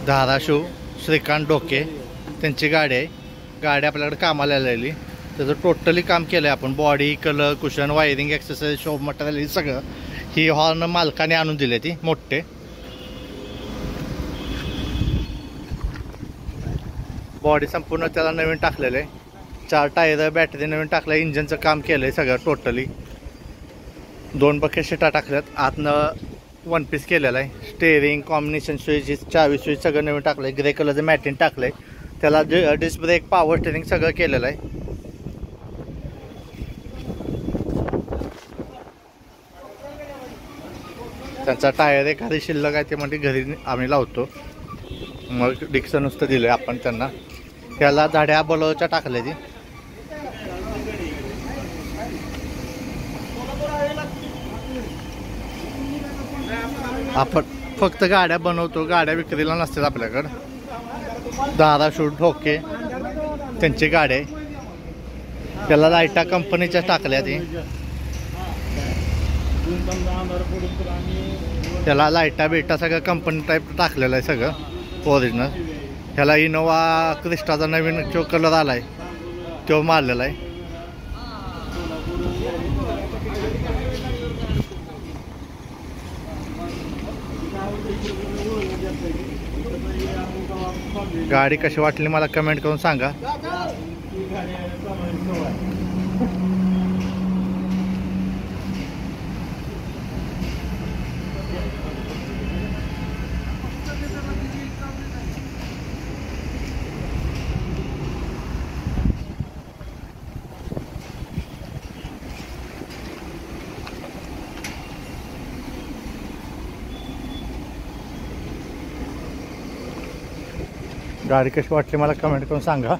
धाराशिव श्रीकांत डोके त्यांची गाडी आहे. गाडी आपल्याकडे कामाला आलेली. त्याचं टोटली काम केलं आहे आपण. Body, colour, cushion, wiring, exercise, show material हे सगळं ही हॉर्न मालकाने आणून दिले ती मोठे. बॉडी संपूर्ण त्याला नवीन टाकलेलं आहे. 4 टायर, बॅटरी नवीन टाकलं. इंजनचं काम केलं आहे सगळं टोटली. 2 बकेट शिटा टाकल्यात. आतनं 1 पीस केलेला आहे. स्टेअरिंग, कॉम्बिनेशन स्विच, चावी स्विच सगळं नवीन टाकलं आहे. ग्रे कलरचं मॅटिन टाकलं आहे. त्याला डिस्क ब्रेक, पॉवर स्टेअरिंग सगळं केलेलं आहे. त्यांचा टायर एखादी शिल्लक आहे ते म्हणजे घरी आम्ही लावतो. मग डिक्सन नुसतं दिलं आहे आपण त्यांना. त्याला झाड्या बोलोच्या टाकल्या ती. आपण फक्त गाड्या बनवतो, गाड्या विक्रीला नसतात आपल्याकडं. धाराशिव डोके त्यांची गाडी आहे. त्याला लाईटा कंपनीच्या टाकल्या ती. त्याला लाईटा बिटा सगळं कंपनी टाईप टाकलेलं आहे सगळं ओरिजिनल. त्याला इनोवा क्रिस्टाचा नवीन जो कलर आला आहे तो मारलेला आहे. गाडी कशी वाटली मला कमेंट करून सांगा. गाडी कशी वाटली मला कमेंट करून सांगा.